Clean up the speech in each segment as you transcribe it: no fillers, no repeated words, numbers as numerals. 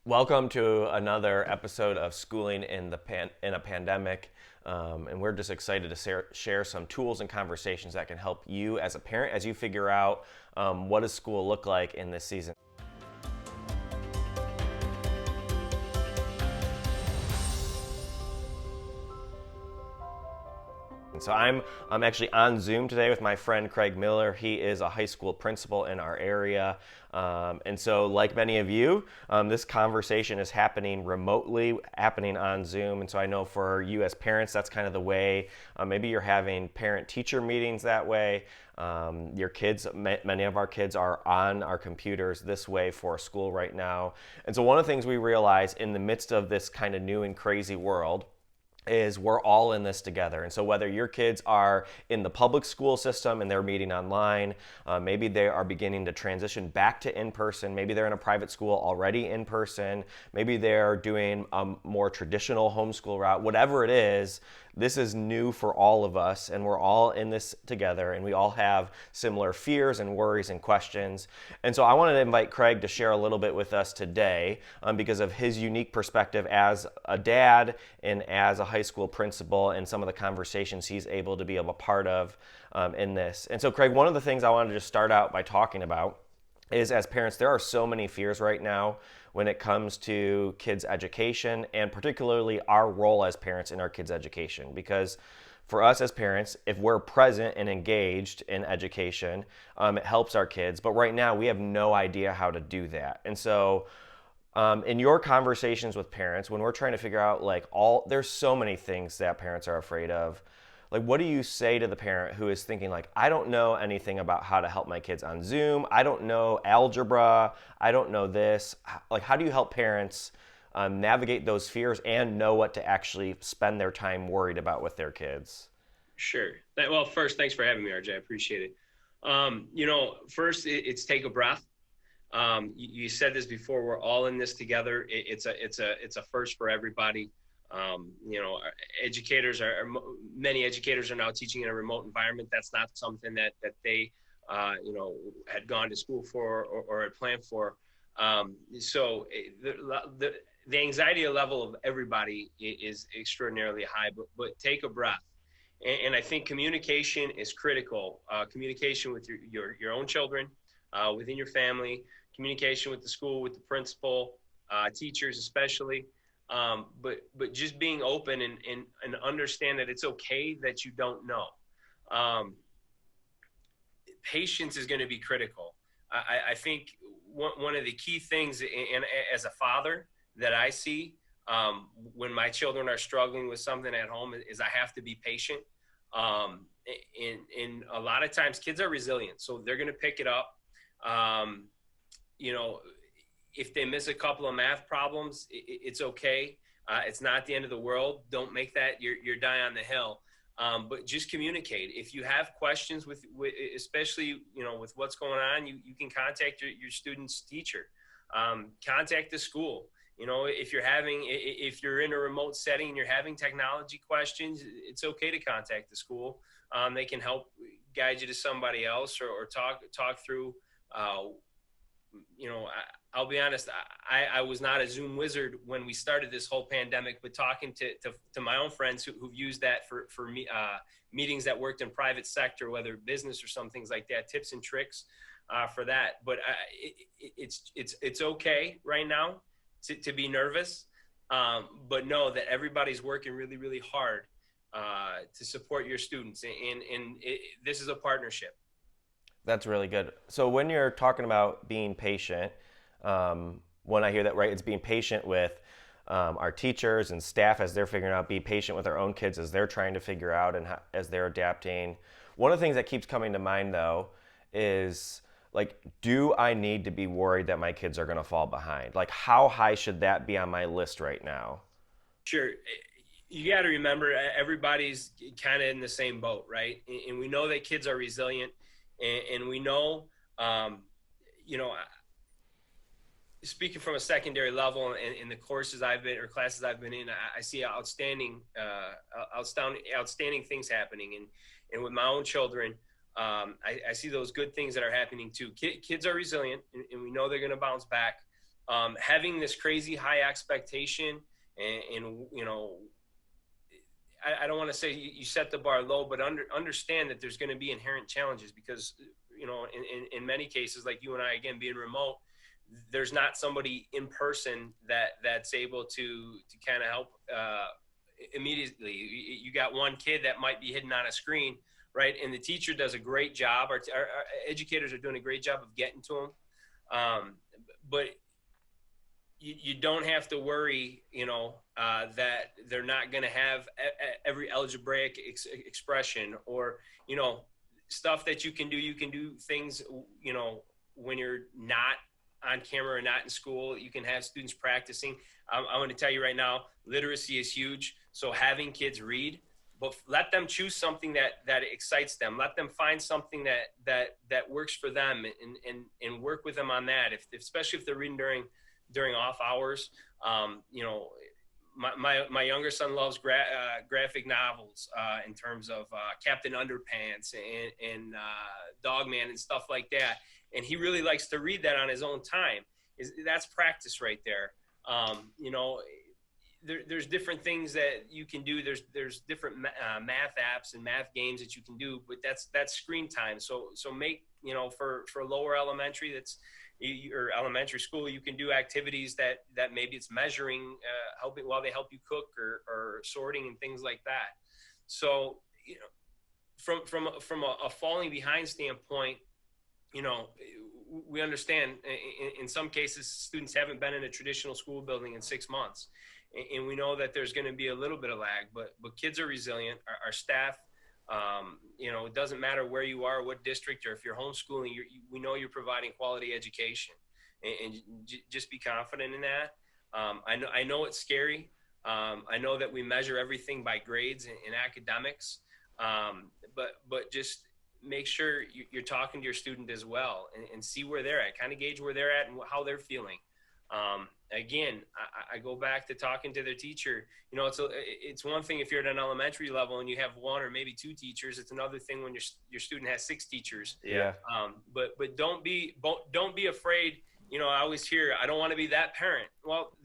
Welcome to another episode of Schooling in a Pandemic. And we're just excited to share some tools and conversations that can help you as a parent as you figure out what does school look like in this season. So I'm actually on Zoom today with my friend Craig Miller. He is a high school principal in our area. And so like many of you, this conversation is happening remotely, happening on Zoom. And so I know for you as parents, that's kind of the way. Maybe you're having parent-teacher meetings that way. Your kids, many of our kids are on our computers this way for school right now. And so one of the things we realize in the midst of this kind of new and crazy world is we're all in this together. And so whether your kids are in the public school system and they're meeting online, maybe they are beginning to transition back to in-person, maybe they're in a private school already in person, maybe they're doing a more traditional homeschool route, whatever it is, this is new for all of us, and we're all in this together, and we all have similar fears and worries and questions. And so I wanted to invite Craig to share a little bit with us today because of his unique perspective as a dad and as a high school principal and some of the conversations he's able to be a part of in this. And so, Craig, one of the things I wanted to just start out by talking about is as parents, there are so many fears right now when it comes to kids' education and particularly our role as parents in our kids' education. Because for us as parents, if we're present and engaged in education, it helps our kids. But right now, we have no idea how to do that. And so, in your conversations with parents, when we're trying to figure out there's so many things that parents are afraid of. Like, what do you say to the parent who is thinking like, I don't know anything about how to help my kids on Zoom. I don't know algebra. I don't know this. Like, how do you help parents navigate those fears and know what to actually spend their time worried about with their kids? Sure. Well, first, thanks for having me, RJ. I appreciate it. First, it's take a breath. You said this before. We're all in this together. It's a first for everybody. Educators many educators are now teaching in a remote environment. That's not something that they had gone to school for or had planned for. So the anxiety level of everybody is extraordinarily high. But take a breath. And I think communication is critical. Communication with your own children, within your family, communication with the school, with the principal, teachers especially. But just being open and understand that it's okay that you don't know. Patience is going to be critical. I think one of the key things, and as a father, that I see when my children are struggling with something at home is I have to be patient. And a lot of times kids are resilient, so they're going to pick it up. If they miss a couple of math problems, it's okay. It's not the end of the world. Don't make that your die on the hill. But just communicate. If you have questions with especially, with what's going on, you can contact your student's teacher. Contact the school. If you're in a remote setting and you're having technology questions, it's okay to contact the school. They can help guide you to somebody else or talk through. I'll be honest, I was not a Zoom wizard when we started this whole pandemic, but talking to my own friends who've used that for me, meetings that worked in private sector, whether business or some things like that, tips and tricks for that. But it's okay right now to be nervous, but know that everybody's working really, really hard to support your students. And this is a partnership. That's really good. So when you're talking about being patient, when I hear that, right, it's being patient with our teachers and staff as they're figuring out, be patient with our own kids as they're trying to figure out and as they're adapting. One of the things that keeps coming to mind, though, is like, do I need to be worried that my kids are going to fall behind? Like, how high should that be on my list right now? Sure. You got to remember, everybody's kind of in the same boat, right? And we know that kids are resilient, and we know, speaking from a secondary level and in the courses I've been or classes I've been in, I see outstanding things happening. And with my own children, I see those good things that are happening too. Kids are resilient, and we know they're going to bounce back. having this crazy high expectation and I don't want to say you set the bar low, but understand that there's going to be inherent challenges because, in many cases, like you and I, again, being remote, there's not somebody in person that's able to kind of help immediately. You got one kid that might be hidden on a screen, right? And the teacher does a great job. Our educators are doing a great job of getting to them. But you don't have to worry, that they're not going to have every algebraic expression or, stuff that you can do. You can do things, when you're not on camera or not in school. You can have students practicing. I'm going to tell you right now, literacy is huge. So having kids read, but let them choose something that excites them. Let them find something that works for them and work with them on that. Especially if they're reading during off hours. My younger son loves graphic novels in terms of Captain Underpants and Dogman and stuff like that. And he really likes to read that on his own time. That's practice right there. There's different things that you can do. There's different math apps and math games that you can do, but that's screen time. So make, for lower elementary, or elementary school, you can do activities that maybe it's measuring, helping while they help you cook or sorting and things like that. So, from a falling behind standpoint, we understand in some cases students haven't been in a traditional school building in 6 months, and we know that there's going to be a little bit of lag, but kids are resilient. Our staff, it doesn't matter where you are, what district, or if you're homeschooling, we know you're providing quality education, and just be confident in that. I know it's scary. I know that we measure everything by grades and academics, but just make sure you're talking to your student as well and see where they're at, kind of gauge where they're at and how they're feeling. Again, I go back to talking to their teacher. It's one thing if you're at an elementary level and you have one or maybe two teachers. It's another thing when your student has 6 teachers. Yeah. But don't be afraid. I always hear, I don't want to be that parent. Well,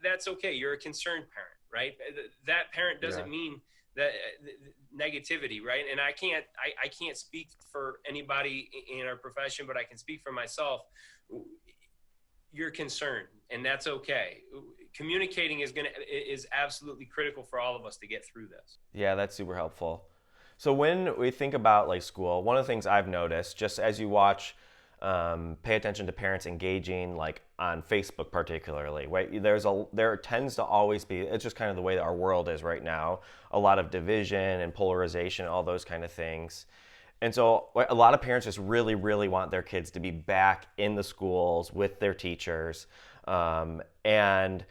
that's okay. You're a concerned parent, right? That parent doesn't mean that negativity, right? And I can't speak for anybody in our profession, but I can speak for myself. You're concerned, and that's okay. Communicating is absolutely critical for all of us to get through this. Yeah, that's super helpful. So when we think about like school, one of the things I've noticed, just as you watch, pay attention to parents engaging like on Facebook particularly, right? There tends to always be, it's just kind of the way that our world is right now, a lot of division and polarization, all those kind of things. And so a lot of parents just really, really want their kids to be back in the schools with their teachers. And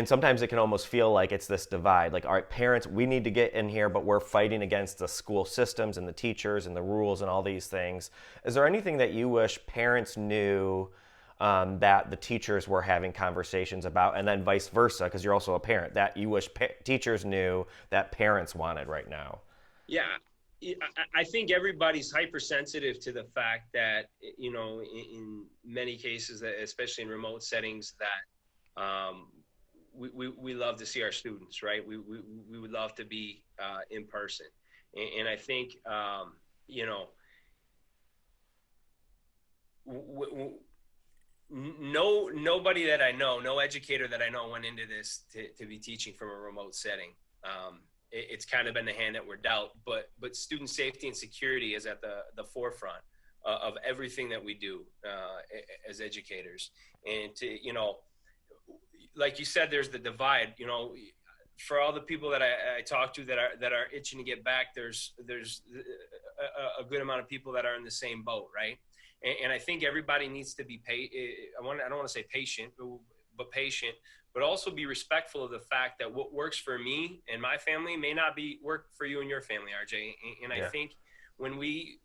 sometimes it can almost feel like it's this divide. Like, all right, parents, we need to get in here, but we're fighting against the school systems and the teachers and the rules and all these things. Is there anything that you wish parents knew that the teachers were having conversations about, and then vice versa, because you're also a parent, that you wish teachers knew that parents wanted right now? Yeah. I think everybody's hypersensitive to the fact that, in many cases, especially in remote settings, that we love to see our students, right? We would love to be in person. And I think, nobody that I know, no educator that I know went into this to be teaching from a remote setting. It's kind of been the hand that we're dealt, but student safety and security is at the forefront of everything that we do as educators. And like you said, there's the divide. For all the people that I talk to that are itching to get back, there's a good amount of people that are in the same boat, right? And I think everybody needs to be I don't want to say patient, but patient. But also be respectful of the fact that what works for me and my family may not work for you and your family, RJ. And I think when we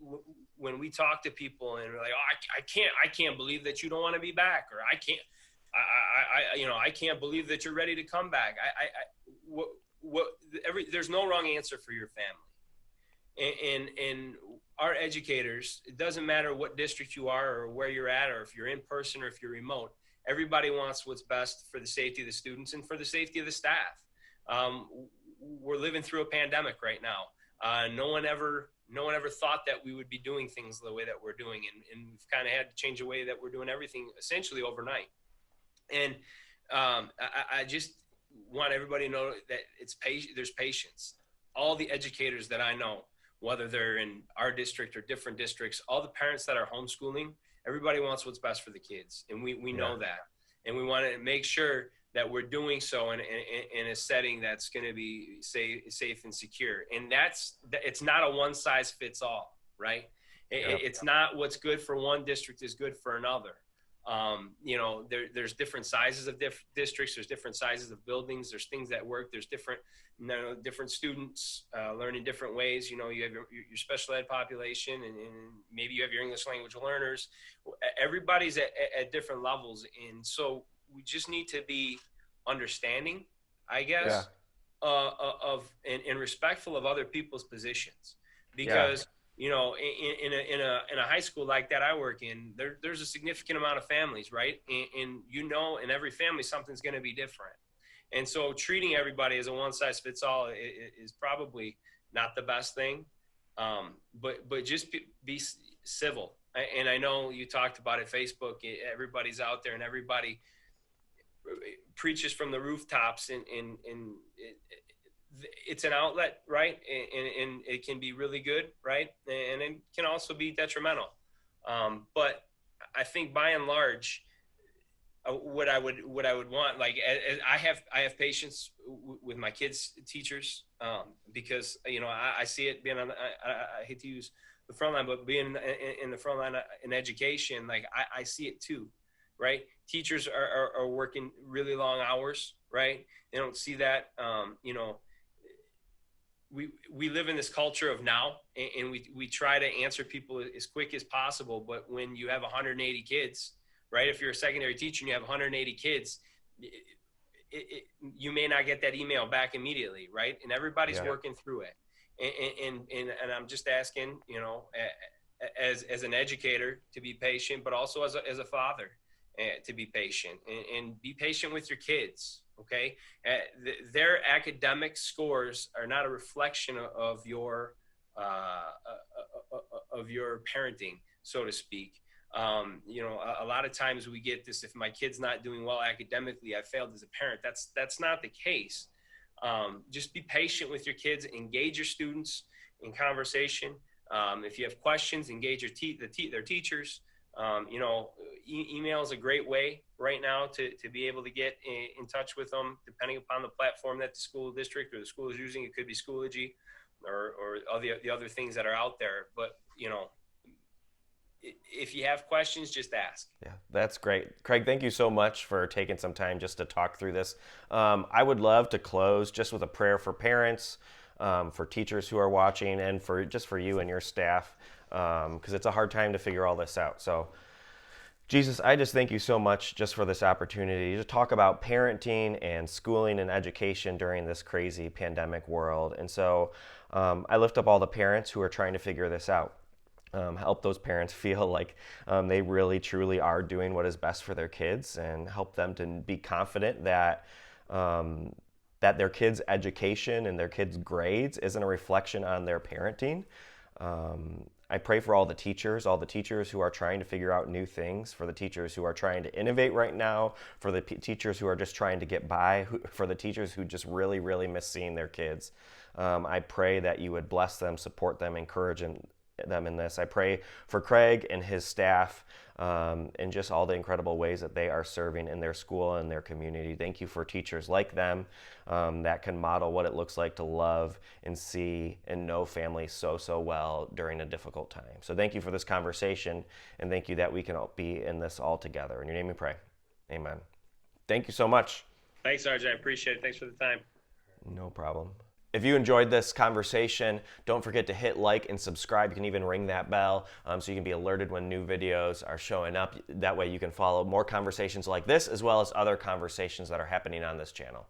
talk to people and we're like, oh, I can't believe that you don't want to be back, or I can't believe that you're ready to come back. There's no wrong answer for your family. And our educators, it doesn't matter what district you are or where you're at, or if you're in person or if you're remote. everybody wants what's best for the safety of the students and for the safety of the staff. We're living through a pandemic right now. No one ever thought that we would be doing things the way that we're doing, and we've kind of had to change the way that we're doing everything essentially overnight. And I just want everybody to know that there's patience. All the educators that I know, whether they're in our district or different districts, all the parents that are homeschooling, everybody wants what's best for the kids. And we know that. And we want to make sure that we're doing so in a setting that's going to be safe and secure. And it's not a one size fits all, right? It's not what's good for one district is good for another. There's different sizes of districts. There's different sizes of buildings. There's things that work. There's different students learning different ways. You have your special ed population, and maybe you have your English language learners. Everybody's at different levels. And so we just need to be understanding, I guess, and respectful of other people's positions, because in a high school like that I work in, there's a significant amount of families, right? And in every family, something's going to be different. And so treating everybody as a one size fits all is probably not the best thing. But just be civil. And I know you talked about it, Facebook, everybody's out there and everybody preaches from the rooftops, and it's an outlet, right? And it can be really good, right? And it can also be detrimental. But I think by and large, what I would want, like, I have patience with my kids' teachers, because I see it being on. I hate to use the front line, but being in the front line in education, like I see it too, right? Teachers are working really long hours, right? They don't see that. We live in this culture of now, and we try to answer people as quick as possible. But when you have 180 kids, right? If you're a secondary teacher and you have 180 kids, you may not get that email back immediately, right? And everybody's working through it. And I'm just asking, as an educator, to be patient, but also as a father, to be patient and be patient with your kids. Okay. Their academic scores are not a reflection of your parenting, so to speak. A lot of times we get this: if my kid's not doing well academically, I failed as a parent. That's not the case. Just be patient with your kids, engage your students in conversation. If you have questions, engage their teachers. Email is a great way right now to be able to get in touch with them, depending upon the platform that the school district or the school is using. It could be Schoology or all the other things that are out there. But, if you have questions, just ask. Yeah, that's great. Craig, thank you so much for taking some time just to talk through this. I would love to close just with a prayer for parents, for teachers who are watching, and for you and your staff, because it's a hard time to figure all this out. So, Jesus, I just thank you so much just for this opportunity to talk about parenting and schooling and education during this crazy pandemic world. And so I lift up all the parents who are trying to figure this out. Help those parents feel like they really, truly are doing what is best for their kids, and help them to be confident that their kids' education and their kids' grades isn't a reflection on their parenting. I pray for all the teachers who are trying to figure out new things, for the teachers who are trying to innovate right now, for the teachers who are just trying to get by, for the teachers who just really, really miss seeing their kids. I pray that you would bless them, support them, encourage them in this. I pray for Craig and his staff, and just all the incredible ways that they are serving in their school and their community. Thank you for teachers like them that can model what it looks like to love and see and know family so well during a difficult time. So thank you for this conversation, and thank you that we can all be in this all together. In your name we pray. Amen. Thank you so much. Thanks, RJ. I appreciate it. Thanks for the time. No problem. If you enjoyed this conversation, don't forget to hit like and subscribe. You can even ring that bell so you can be alerted when new videos are showing up. That way you can follow more conversations like this, as well as other conversations that are happening on this channel.